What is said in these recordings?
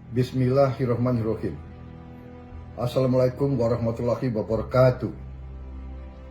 Bismillahirrahmanirrahim. Assalamualaikum warahmatullahi wabarakatuh.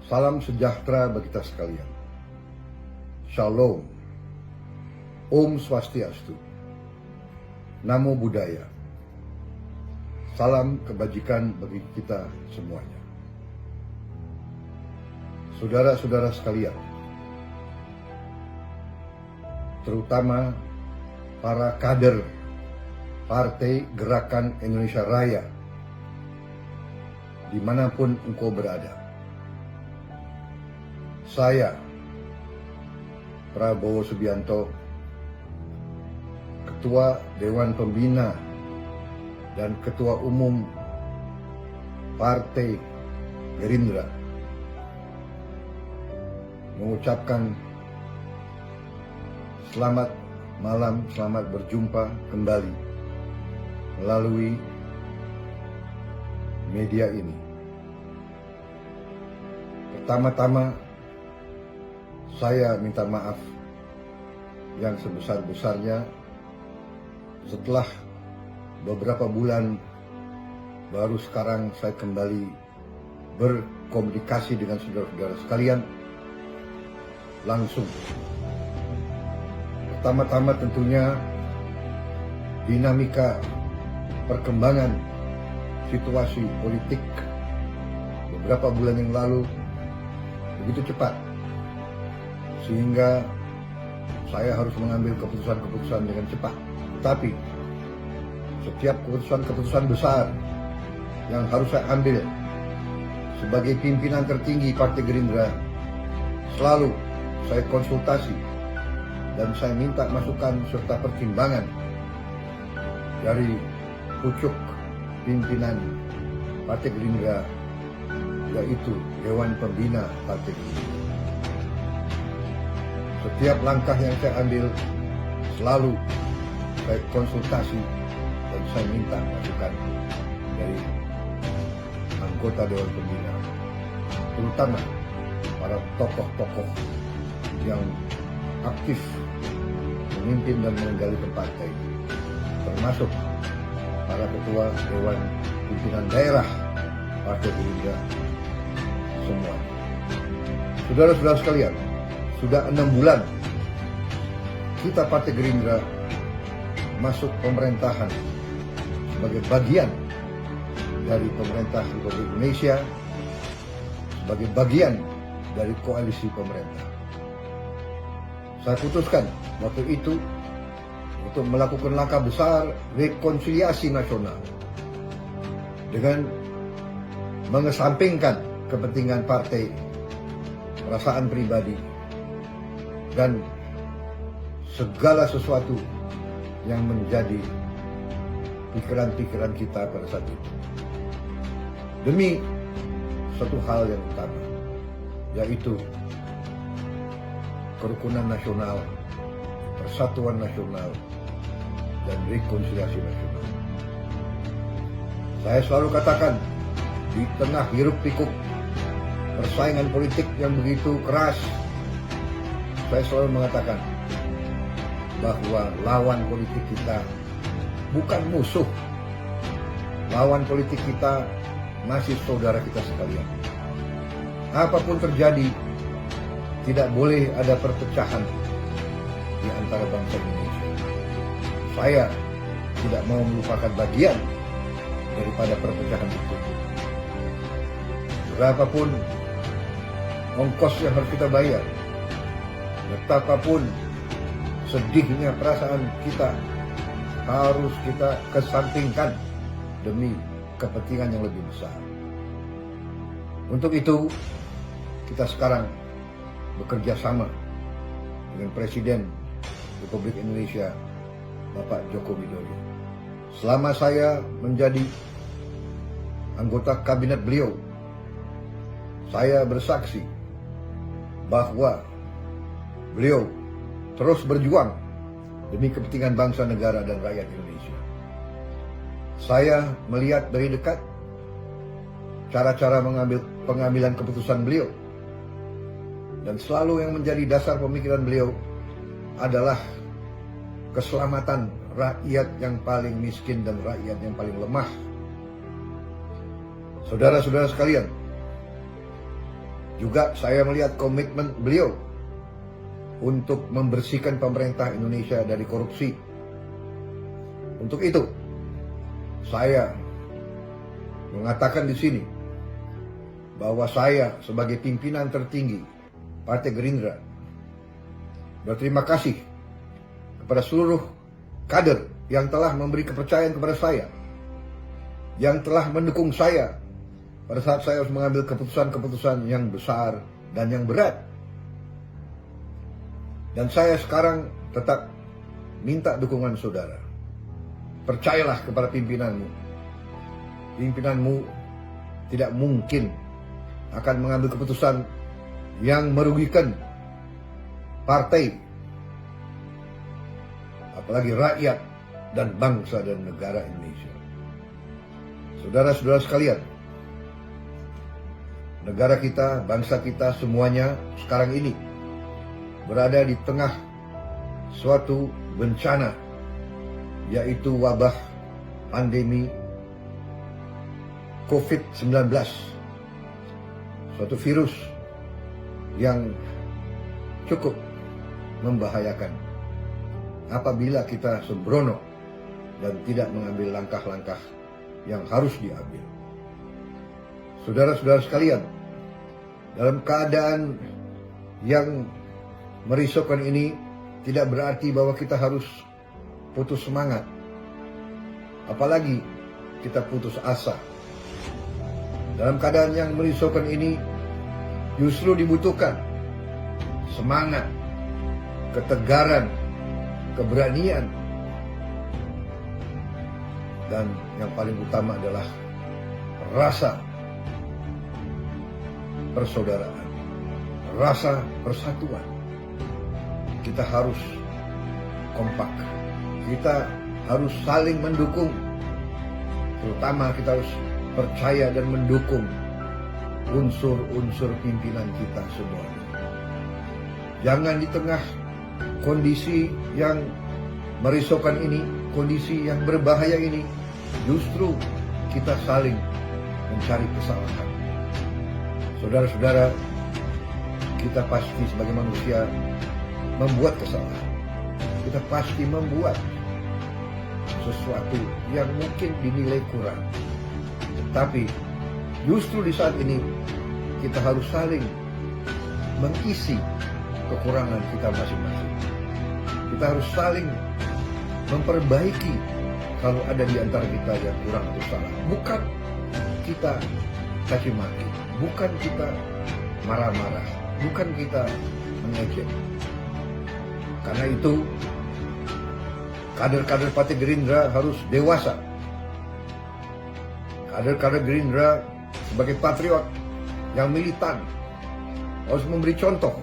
Salam sejahtera bagi kita sekalian. Shalom. Om Swastiastu. Namo Buddhaya. Salam kebajikan bagi kita semuanya. Saudara-saudara sekalian, terutama para kader Partai Gerakan Indonesia Raya, dimanapun engkau berada. Saya, Prabowo Subianto, Ketua Dewan Pembina dan Ketua Umum Partai Gerindra, mengucapkan selamat malam, selamat berjumpa kembali melalui media ini. Pertama-tama, saya minta maaf yang sebesar-besarnya setelah beberapa bulan baru sekarang saya kembali berkomunikasi dengan saudara-saudara sekalian langsung. Pertama-tama tentunya dinamika perkembangan situasi politik beberapa bulan yang lalu begitu cepat, sehingga saya harus mengambil keputusan-keputusan dengan cepat. Tetapi setiap keputusan-keputusan besar yang harus saya ambil sebagai pimpinan tertinggi Partai Gerindra, selalu saya konsultasi dan saya minta masukan serta pertimbangan dari pucuk pimpinan Partai Gerindra, yaitu Dewan Pembina Partai Gerindra. Setiap langkah yang saya ambil selalu saya konsultasi dan saya minta masukan dari anggota Dewan Pembina, terutama para tokoh-tokoh yang aktif memimpin dan mengendalikan partai, termasuk para ketua Dewan Pimpinan Daerah Partai Gerindra semua. Saudara-saudara sekalian, sudah 6 bulan kita Partai Gerindra masuk pemerintahan sebagai bagian dari pemerintah Republik Indonesia, sebagai bagian dari koalisi pemerintah. Saya putuskan waktu itu untuk melakukan langkah besar rekonsiliasi nasional dengan mengesampingkan kepentingan partai, perasaan pribadi, dan segala sesuatu yang menjadi pikiran-pikiran kita pada saat itu, demi satu hal yang utama, yaitu kerukunan nasional, persatuan nasional, dan rekonsiliasi nasional. Saya selalu katakan, di tengah hiruk-pikuk persaingan politik yang begitu keras, saya selalu mengatakan bahwa lawan politik kita bukan musuh. Lawan politik kita masih saudara kita sekalian. Apapun terjadi, tidak boleh ada perpecahan di antara bangsa Indonesia. Saya tidak mau melupakan bagian daripada perpecahan itu. Berapapun ongkos yang harus kita bayar, betapapun sedihnya perasaan kita, harus kita kesampingkan demi kepentingan yang lebih besar. Untuk itu, kita sekarang bekerja sama dengan Presiden Republik Indonesia Bapak Joko Widodo. Selama saya menjadi anggota kabinet beliau, saya bersaksi bahwa beliau terus berjuang demi kepentingan bangsa, negara, dan rakyat Indonesia. Saya melihat dari dekat cara-cara pengambilan keputusan beliau, dan selalu yang menjadi dasar pemikiran beliau adalah keselamatan rakyat yang paling miskin dan rakyat yang paling lemah. Saudara-saudara sekalian, juga saya melihat komitmen beliau untuk membersihkan pemerintah Indonesia dari korupsi. Untuk itu, saya mengatakan di sini bahwa saya sebagai pimpinan tertinggi Partai Gerindra berterima kasih kepada seluruh kader yang telah memberi kepercayaan kepada saya, yang telah mendukung saya pada saat saya harus mengambil keputusan-keputusan yang besar dan yang berat. Dan saya sekarang tetap minta dukungan saudara. Percayalah kepada pimpinanmu. Pimpinanmu tidak mungkin akan mengambil keputusan yang merugikan partai, apalagi rakyat dan bangsa dan negara Indonesia. Saudara-saudara sekalian, negara kita, bangsa kita semuanya sekarang ini berada di tengah suatu bencana, yaitu wabah pandemi COVID-19, suatu virus yang cukup membahayakan apabila kita sembrono dan tidak mengambil langkah-langkah yang harus diambil. Saudara-saudara sekalian, dalam keadaan yang merisaukan ini tidak berarti bahwa kita harus putus semangat, apalagi kita putus asa. Dalam keadaan yang merisaukan ini justru dibutuhkan semangat, ketegaran, keberanian, dan yang paling utama adalah rasa persaudaraan, rasa persatuan. Kita harus kompak, kita harus saling mendukung, terutama kita harus percaya dan mendukung unsur-unsur pimpinan kita semuanya. Jangan di tengah kondisi yang merisaukan ini, kondisi yang berbahaya ini, justru kita saling mencari kesalahan. Saudara-saudara, kita pasti sebagai manusia membuat kesalahan. Kita pasti membuat sesuatu yang mungkin dinilai kurang. Tapi justru di saat ini kita harus saling mengisi kekurangan kita masing-masing. Kita harus saling memperbaiki kalau ada di antara kita yang kurang atau salah. Bukan kita caci maki, bukan kita marah-marah, bukan kita mengejek. Karena itu, kader-kader Partai Gerindra harus dewasa. Kader-kader Gerindra sebagai patriot yang militan harus memberi contoh.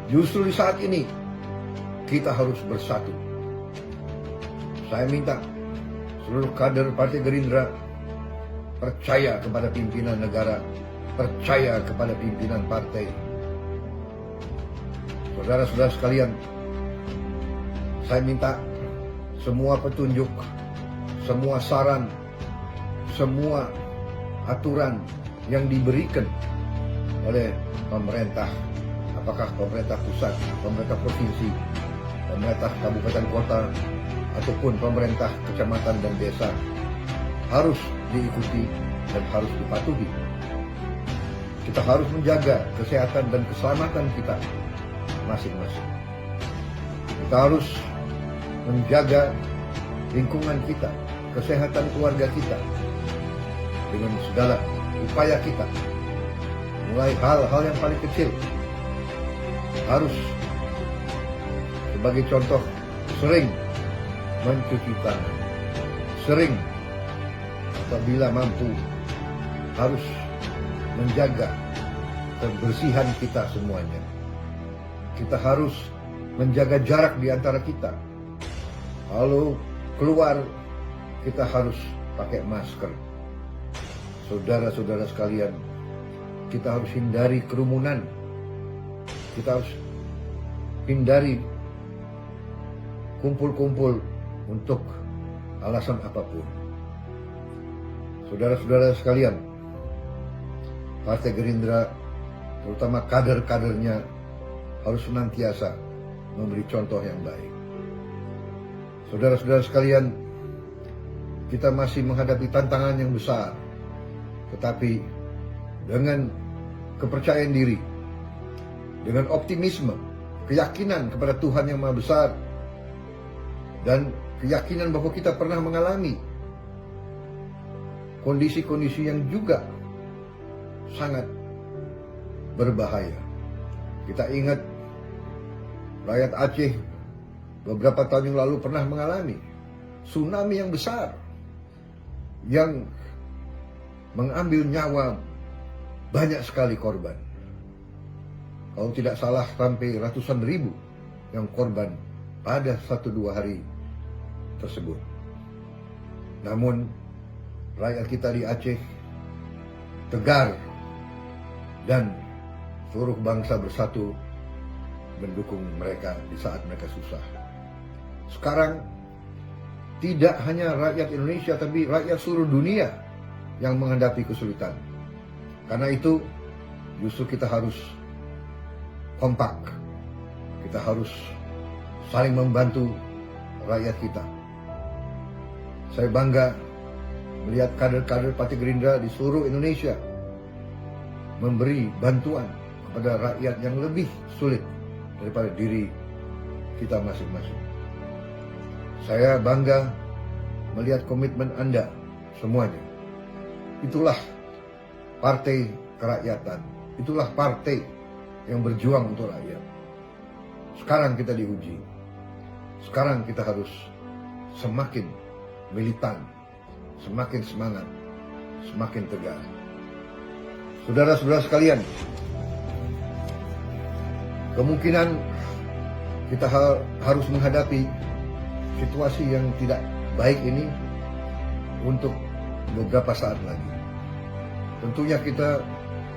Justru di saat ini, kita harus bersatu. Saya minta seluruh kader Partai Gerindra percaya kepada pimpinan negara, percaya kepada pimpinan partai. Saudara-saudara sekalian, saya minta semua petunjuk, semua saran, semua aturan yang diberikan oleh pemerintah, apakah pemerintah pusat, pemerintah provinsi, pemerintah kabupaten kota, ataupun pemerintah kecamatan dan desa, harus diikuti dan harus dipatuhi. Kita harus menjaga kesehatan dan keselamatan kita masing-masing. Kita harus menjaga lingkungan kita, kesehatan keluarga kita dengan segala upaya kita. Mulai hal-hal yang paling kecil, harus sebagai contoh sering mencuci tangan, sering apabila mampu harus menjaga kebersihan kita semuanya. Kita harus menjaga jarak di antara kita. Kalau keluar, kita harus pakai masker. Saudara-saudara sekalian, kita harus hindari kerumunan. Kita harus hindari kumpul-kumpul untuk alasan apapun. Saudara-saudara sekalian, Partai Gerindra, terutama kader-kadernya, harus senantiasa memberi contoh yang baik. Saudara-saudara sekalian, kita masih menghadapi tantangan yang besar, tetapi dengan kepercayaan diri, dengan optimisme, keyakinan kepada Tuhan yang Maha Besar, dan keyakinan bahwa kita pernah mengalami kondisi-kondisi yang juga sangat berbahaya. Kita ingat rakyat Aceh beberapa tahun yang lalu pernah mengalami tsunami yang besar yang mengambil nyawa banyak sekali korban. Kalau tidak salah sampai ratusan ribu yang korban pada 1-2 hari tersebut. Namun rakyat kita di Aceh tegar dan seluruh bangsa bersatu mendukung mereka di saat mereka susah. Sekarang tidak hanya rakyat Indonesia tapi rakyat seluruh dunia yang menghadapi kesulitan. Karena itu justru kita harus kompak. Kita harus saling membantu rakyat kita. Saya bangga melihat kader-kader Partai Gerindra di seluruh Indonesia memberi bantuan kepada rakyat yang lebih sulit daripada diri kita masing-masing. Saya bangga melihat komitmen Anda semuanya. Itulah partai kerakyatan. Itulah partai yang berjuang untuk rakyat. Sekarang kita diuji. Sekarang kita harus semakin militan, semakin semangat, semakin tegar. Saudara-saudara sekalian, kemungkinan kita harus menghadapi situasi yang tidak baik ini untuk beberapa saat lagi. Tentunya kita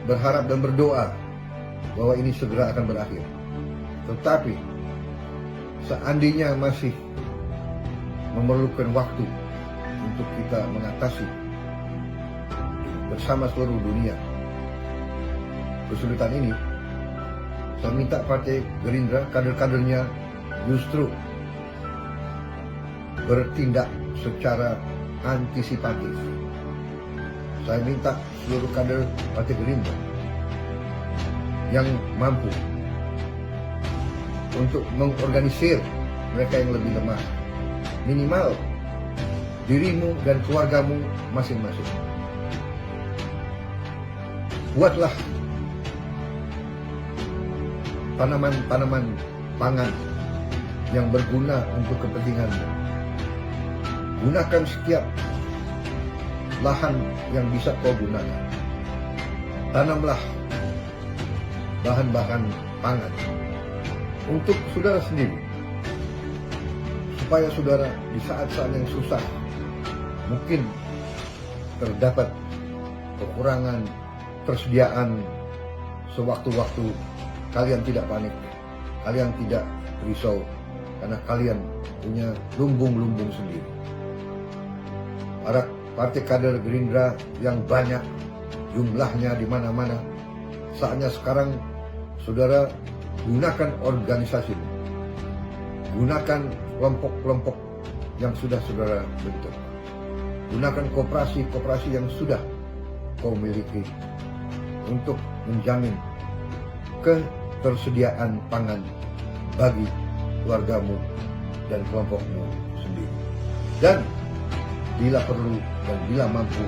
berharap dan berdoa bahwa ini segera akan berakhir. Tetapi seandainya masih memerlukan waktu untuk kita mengatasi bersama seluruh dunia kesulitan ini, saya minta Partai Gerindra, kader-kadernya justru bertindak secara antisipatif. Saya minta seluruh kader Partai Gerindra yang mampu untuk mengorganisir mereka yang lebih lemah. Minimal dirimu dan keluargamu masing-masing. Buatlah tanaman-tanaman pangan yang berguna untuk kepentinganmu. Gunakan setiap lahan yang bisa kau gunakan. Tanamlah bahan-bahan pangan untuk saudara sendiri, supaya saudara di saat-saat yang susah mungkin terdapat kekurangan tersediaan, sewaktu-waktu kalian tidak panik, kalian tidak risau, karena kalian punya lumbung-lumbung sendiri. Para partai kader Gerindra yang banyak jumlahnya di mana-mana, saatnya sekarang saudara gunakan organisasi, gunakan kelompok-kelompok yang sudah saudara bentuk, gunakan koperasi-koperasi yang sudah kau miliki untuk menjamin ketersediaan pangan bagi keluargamu dan kelompokmu sendiri. Dan bila perlu dan bila mampu,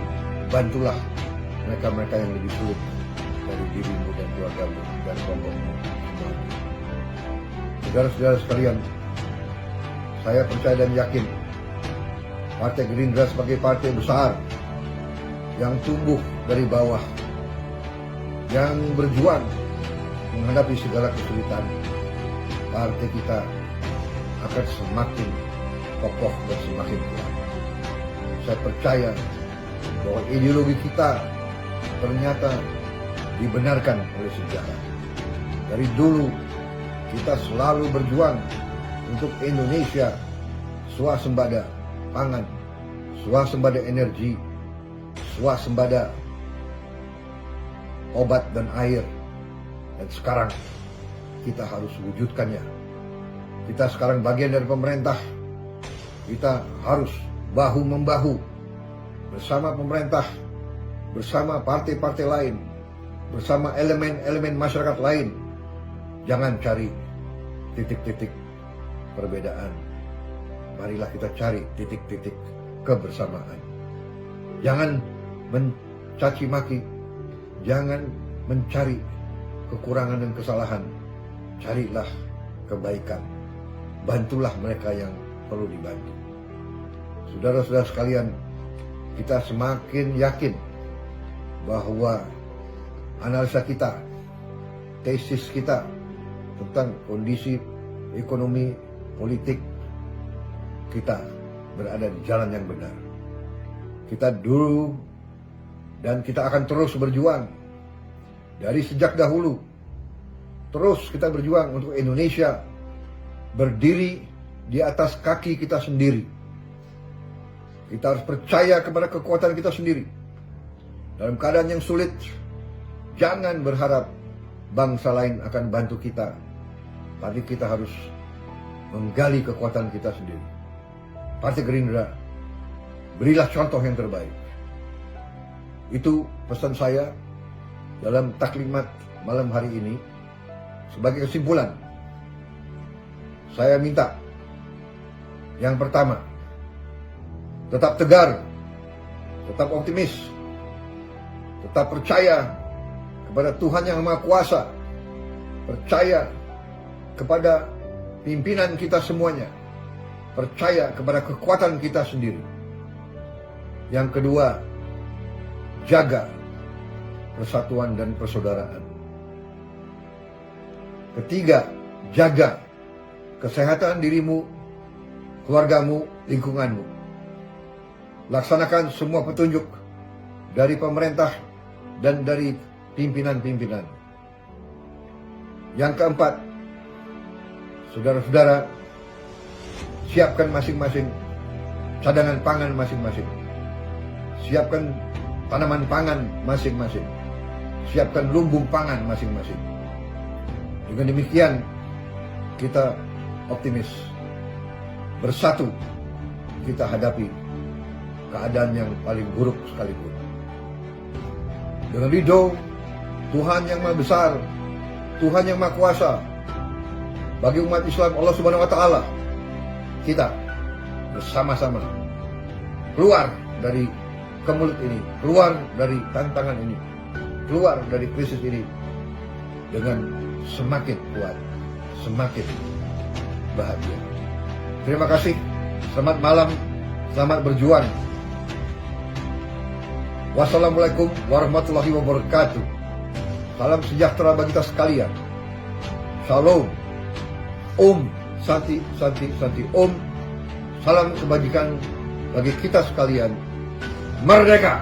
bantulah mereka-mereka yang lebih sulit dari dirimu dan keluargamu dan kelompokmu semuanya. Saudara-saudara sekalian, saya percaya dan yakin Partai Gerindra sebagai partai besar yang tumbuh dari bawah, yang berjuang menghadapi segala kesulitan, partai kita akan semakin kokoh dan semakin kuat. Saya percaya bahwa ideologi kita ternyata dibenarkan oleh sejarah. Dari dulu kita selalu berjuang untuk Indonesia swasembada pangan, swasembada energi, swasembada obat dan air. Dan sekarang kita harus wujudkannya. Kita sekarang bagian dari pemerintah. Kita harus bahu-membahu bersama pemerintah, bersama partai-partai lain, bersama elemen-elemen masyarakat lain. Jangan cari titik-titik perbedaan. Marilah kita cari titik-titik kebersamaan. Jangan mencaci maki, jangan mencari kekurangan dan kesalahan. Carilah kebaikan. Bantulah mereka yang perlu dibantu. Saudara-saudara sekalian, kita semakin yakin bahwa analisa kita, tesis kita tentang kondisi ekonomi, politik kita berada di jalan yang benar. Kita dulu dan kita akan terus berjuang dari sejak dahulu. Terus kita berjuang untuk Indonesia berdiri di atas kaki kita sendiri. Kita harus percaya kepada kekuatan kita sendiri. Dalam keadaan yang sulit, jangan berharap bangsa lain akan bantu kita. Tapi kita harus menggali kekuatan kita sendiri. Partai Gerindra, berilah contoh yang terbaik. Itu pesan saya dalam taklimat malam hari ini. Sebagai kesimpulan, saya minta yang pertama, tetap tegar, tetap optimis, tetap percaya kepada Tuhan yang Maha Kuasa, percaya kepada pimpinan kita semuanya, percaya kepada kekuatan kita sendiri. Yang kedua, jaga persatuan dan persaudaraan. Ketiga, jaga kesehatan dirimu, keluargamu, lingkunganmu. Laksanakan semua petunjuk dari pemerintah dan dari pimpinan-pimpinan. Yang keempat, saudara-saudara, siapkan masing-masing cadangan pangan masing-masing. Siapkan tanaman pangan masing-masing. Siapkan lumbung pangan masing-masing. Dengan demikian, kita optimis. Bersatu, kita hadapi keadaan yang paling buruk sekalipun. Dengan ridho Tuhan yang Maha Besar, Tuhan yang Maha Kuasa, bagi umat Islam Allah Subhanahu wa Ta'ala, kita bersama-sama keluar dari kemelut ini, keluar dari tantangan ini, keluar dari krisis ini dengan semakin kuat, semakin bahagia. Terima kasih, selamat malam, selamat berjuang. Wassalamualaikum warahmatullahi wabarakatuh. Salam sejahtera bagi kita sekalian. Shalom. Om Santi Santi Santi Om. Salam kebajikan bagi kita sekalian. Merdeka!